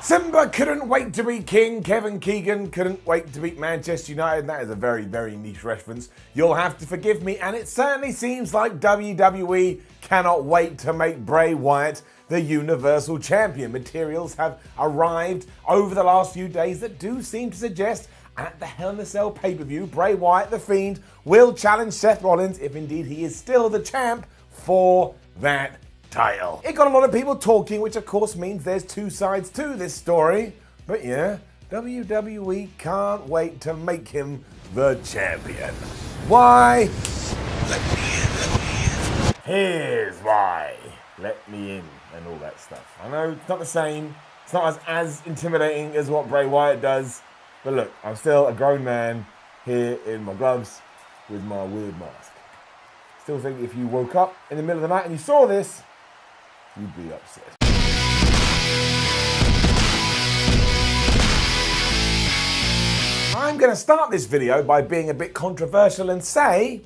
Simba couldn't wait to be king. Kevin Keegan couldn't wait to beat Manchester United. That is a very, very niche reference. You'll have to forgive me. And it certainly seems like WWE cannot wait to make Bray Wyatt the Universal Champion. Materials have arrived over the last few days that do seem to suggest at the Hell in a Cell pay-per-view, Bray Wyatt, the Fiend, will challenge Seth Rollins, if indeed he is still the champ, for that title. It got a lot of people talking, which of course means there's two sides to this story. But yeah, WWE can't wait to make him the champion. Why? Let me in. Here's why. Let me in and all that stuff. I know it's not the same. It's not as intimidating as what Bray Wyatt does. But look, I'm still a grown man here in my gloves with my weird mask. Still think if you woke up in the middle of the night and you saw this, you'd be upset. I'm going to start this video by being a bit controversial and say,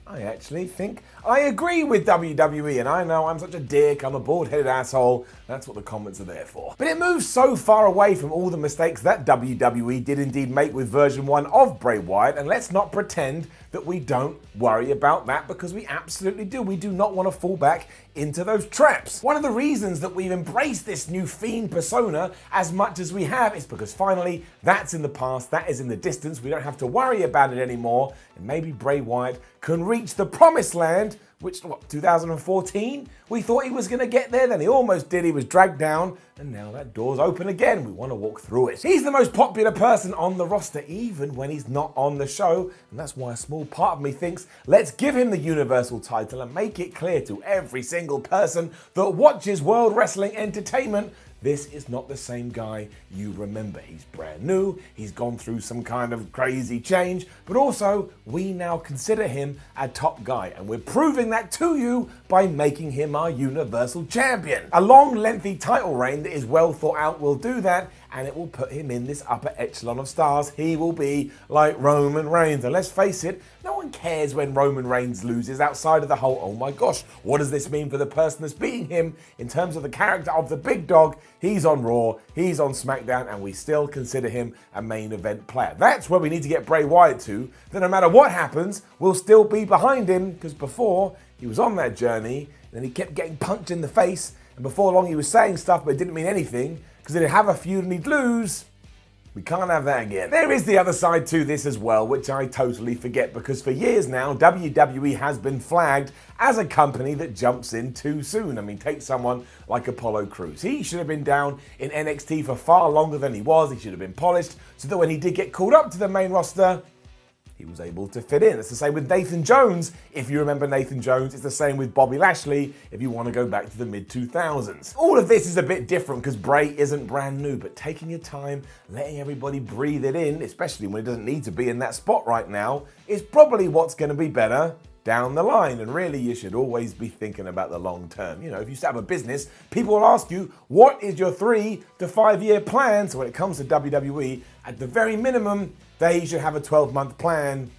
I actually think I agree with WWE, and I know I'm such a dick, I'm a bald-headed asshole, that's what the comments are there for. But it moves so far away from all the mistakes that WWE did indeed make with version 1 of Bray Wyatt, and let's not pretend that we don't worry about that, because we absolutely do. We do not want to fall back into those traps. One of the reasons that we've embraced this new Fiend persona as much as we have is because finally that's in the past, that is in the distance, we don't have to worry about it anymore, and maybe Bray Wyatt can reach the promised land, which, 2014? We thought he was going to get there, then he almost did, he was dragged down, and now that door's open again. We want to walk through it. He's the most popular person on the roster, even when he's not on the show, and that's why a small part of me thinks, let's give him the Universal title and make it clear to every single person that watches World Wrestling Entertainment, this is not the same guy you remember. He's brand new, he's gone through some kind of crazy change, but also we now consider him a top guy, and we're proving that to you by making him our Universal Champion. A long, lengthy title reign that is well thought out will do that, and it will put him in this upper echelon of stars. He will be like Roman Reigns, and let's face it, no one cares when Roman Reigns loses outside of the whole, oh my gosh, what does this mean for the person that's beating him? In terms of the character of the big dog, he's on Raw, he's on SmackDown, and we still consider him a main event player. That's where we need to get Bray Wyatt to, that no matter what happens, we'll still be behind him, because before, he was on that journey, then he kept getting punched in the face, and before long he was saying stuff but it didn't mean anything, because he'd have a feud and he'd lose. We can't have that again. There is the other side to this as well, which I totally forget, because for years now, WWE has been flagged as a company that jumps in too soon. I mean, take someone like Apollo Crews. He should have been down in NXT for far longer than he was. He should have been polished, so that when he did get called up to the main roster, he was able to fit in. It's the same with Nathan Jones, if you remember Nathan Jones. It's the same with Bobby Lashley, if you want to go back to the mid-2000s. All of this is a bit different because Bray isn't brand new, but taking your time, letting everybody breathe it in, especially when it doesn't need to be in that spot right now, is probably what's going to be better down the line. And really, you should always be thinking about the long term. You know, if you start a business, people will ask you, what is your 3 to 5 year plan? So when it comes to WWE, at the very minimum, they should have a 12-month plan.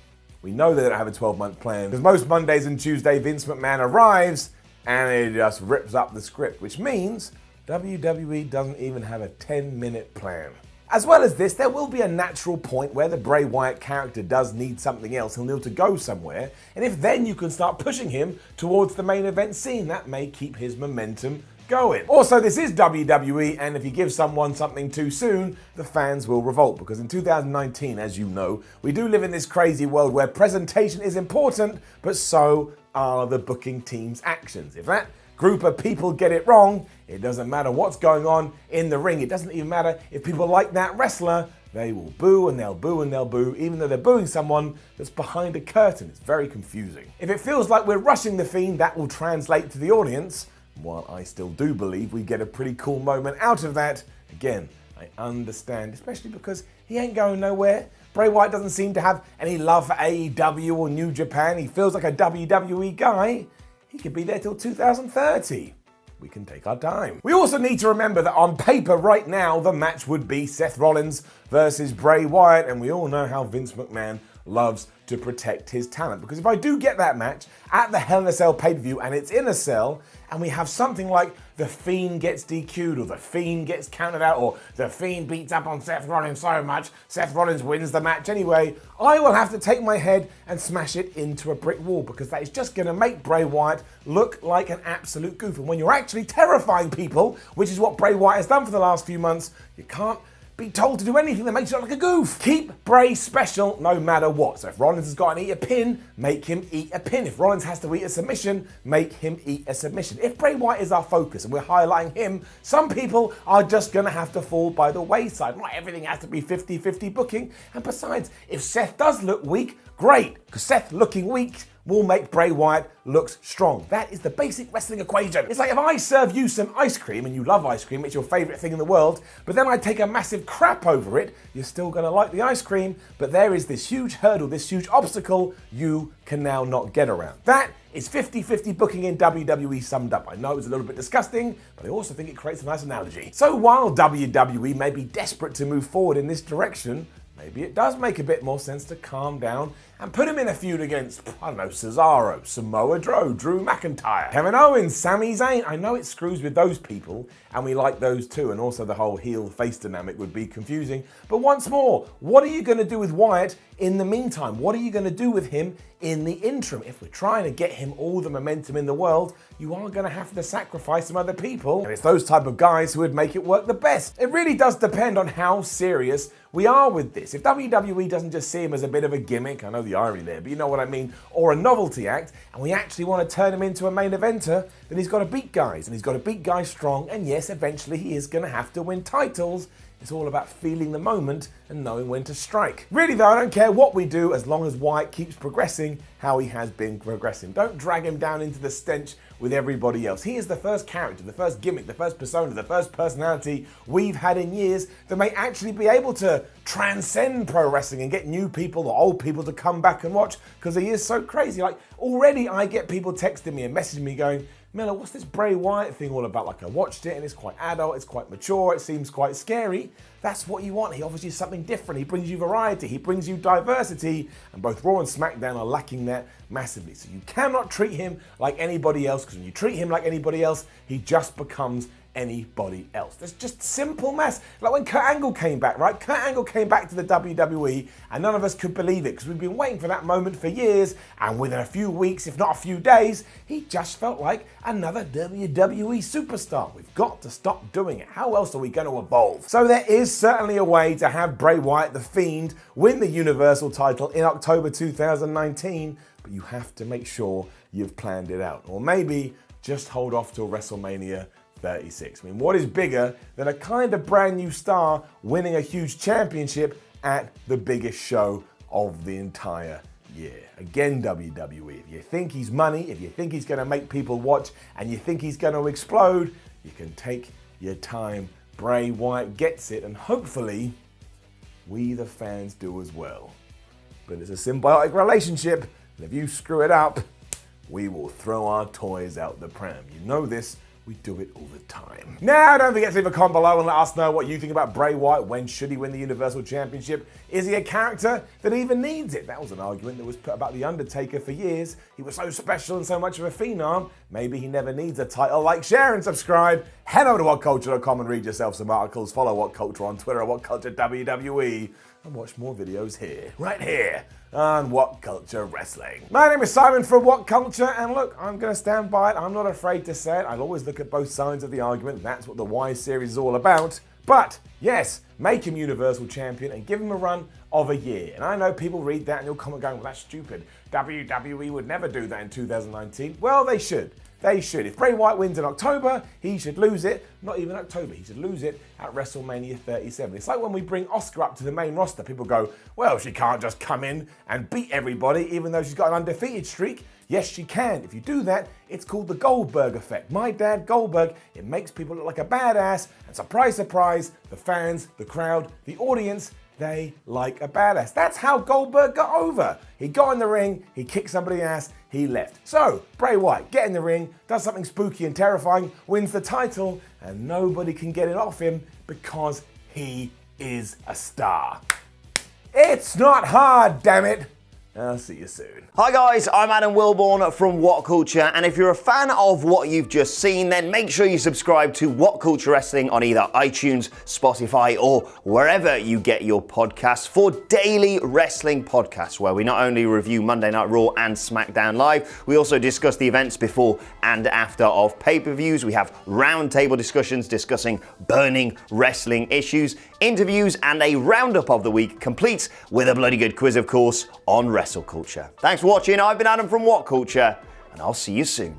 We know they don't have a 12-month plan, because most Mondays and Tuesday, Vince McMahon arrives and he just rips up the script, which means WWE doesn't even have a 10-minute plan. As well as this, there will be a natural point where the Bray Wyatt character does need something else. He'll need to go somewhere. And if then you can start pushing him towards the main event scene, that may keep his momentum going. Also, this is WWE, and if you give someone something too soon, the fans will revolt, because in 2019, as you know, we do live in this crazy world where presentation is important, but so are the booking team's actions. If that group of people get it wrong, it doesn't matter what's going on in the ring. It doesn't even matter if people like that wrestler. They will boo and they'll boo and they'll boo, even though they're booing someone that's behind a curtain. It's very confusing. If it feels like we're rushing the Fiend, that will translate to the audience. While I still do believe we get a pretty cool moment out of that, again, I understand, especially because he ain't going nowhere. Bray Wyatt doesn't seem to have any love for AEW or New Japan. He feels like a WWE guy. He could be there till 2030. We can take our time. We also need to remember that on paper right now, the match would be Seth Rollins versus Bray Wyatt, and we all know how Vince McMahon loves to protect his talent. Because if I do get that match at the Hell in a Cell pay-per-view and it's in a cell, and we have something like The Fiend gets DQ'd, or The Fiend gets counted out, or The Fiend beats up on Seth Rollins so much, Seth Rollins wins the match anyway, I will have to take my head and smash it into a brick wall, because that is just going to make Bray Wyatt look like an absolute goof. And when you're actually terrifying people, which is what Bray Wyatt has done for the last few months, you can't be told to do anything that makes you look like a goof. Keep Bray special no matter what. So if Rollins has got to eat a pin, make him eat a pin. If Rollins has to eat a submission, make him eat a submission. If Bray Wyatt is our focus and we're highlighting him, some people are just going to have to fall by the wayside. Not everything has to be 50-50 booking. And besides, if Seth does look weak, great, because Seth looking weak will make Bray Wyatt look strong. That is the basic wrestling equation. It's like if I serve you some ice cream, and you love ice cream, it's your favorite thing in the world, but then I take a massive crap over it, you're still gonna like the ice cream, but there is this huge hurdle, this huge obstacle you can now not get around. That is 50-50 booking in WWE summed up. I know it's a little bit disgusting, but I also think it creates a nice analogy. So while WWE may be desperate to move forward in this direction, maybe it does make a bit more sense to calm down and put him in a feud against, I don't know, Cesaro, Samoa Joe, Drew McIntyre, Kevin Owens, Sami Zayn. I know it screws with those people, and we like those too, and also the whole heel-face dynamic would be confusing. But once more, what are you going to do with Wyatt in the meantime? What are you going to do with him in the interim? If we're trying to get him all the momentum in the world, you are going to have to sacrifice some other people, and it's those type of guys who would make it work the best. It really does depend on how serious we are with this. If WWE doesn't just see him as a bit of a gimmick, I know the irony there, but you know what I mean, or a novelty act, and we actually want to turn him into a main eventer, then he's got to beat guys, and he's got to beat guys strong, and yes, eventually he is going to have to win titles. It's all about feeling the moment and knowing when to strike. Really though, I don't care what we do as long as Wyatt keeps progressing how he has been progressing. Don't drag him down into the stench with everybody else. He is the first character, the first gimmick, the first persona, the first personality we've had in years that may actually be able to transcend pro wrestling and get new people or old people to come back and watch, because he is so crazy. Like, already I get people texting me and messaging me going, Miller, what's this Bray Wyatt thing all about? Like, I watched it and it's quite adult, it's quite mature, it seems quite scary. That's what you want. He offers you something different. He brings you variety. He brings you diversity. And both Raw and SmackDown are lacking that massively. So you cannot treat him like anybody else, because when you treat him like anybody else, he just becomes anybody else. That's just simple maths. Like when Kurt Angle came back, right? Kurt Angle came back to the WWE and none of us could believe it, because we've been waiting for that moment for years, and within a few weeks, if not a few days, he just felt like another WWE superstar. We've got to stop doing it. How else are we going to evolve? So there is certainly a way to have Bray Wyatt, the Fiend, win the Universal title in October 2019, but you have to make sure you've planned it out. Or maybe just hold off till WrestleMania 36. I mean, what is bigger than a kind of brand new star winning a huge championship at the biggest show of the entire year? Again, WWE, if you think he's money, if you think he's going to make people watch, and you think he's going to explode, you can take your time. Bray Wyatt gets it, and hopefully we the fans do as well. But it's a symbiotic relationship, and if you screw it up, we will throw our toys out the pram. You know this. We do it all the time. Now, don't forget to leave a comment below and let us know what you think about Bray Wyatt. When should he win the Universal Championship? Is he a character that even needs it? That was an argument that was put about The Undertaker for years. He was so special and so much of a phenom. Maybe he never needs a title. Like, share, and subscribe. Head over to WhatCulture.com and read yourself some articles. Follow What Culture on Twitter, WhatCulture WWE, and watch more videos here, right here, on What Culture Wrestling. My name is Simon from What Culture, and look, I'm going to stand by it. I'm not afraid to say it. I'll always look at both sides of the argument. That's what the Y series is all about. But yes, make him Universal Champion and give him a run of a year. And I know people read that and you'll comment going, well, that's stupid. WWE would never do that in 2019. Well, they should. They should. If Bray Wyatt wins in October, he should lose it. Not even October, he should lose it at WrestleMania 37. It's like when we bring Asuka up to the main roster, people go, well, she can't just come in and beat everybody even though she's got an undefeated streak. Yes, she can. If you do that, it's called the Goldberg effect. My dad, Goldberg, it makes people look like a badass, and surprise, surprise, the fans, the crowd, the audience, they like a badass. That's how Goldberg got over. He got in the ring, he kicked somebody's ass, he left. So, Bray Wyatt, get in the ring, does something spooky and terrifying, wins the title, and nobody can get it off him because he is a star. It's not hard, damn it. I'll see you soon. Hi guys, I'm Adam Wilborn from What Culture, and if you're a fan of what you've just seen, then make sure you subscribe to What Culture Wrestling on either iTunes, Spotify, or wherever you get your podcasts for daily wrestling podcasts, where we not only review Monday Night Raw and SmackDown Live, we also discuss the events before and after of pay-per-views. We have roundtable discussions discussing burning wrestling issues, interviews, and a roundup of the week, complete with a bloody good quiz, of course, on Wrestle Culture. Thanks for watching. I've been Adam from What Culture, and I'll see you soon.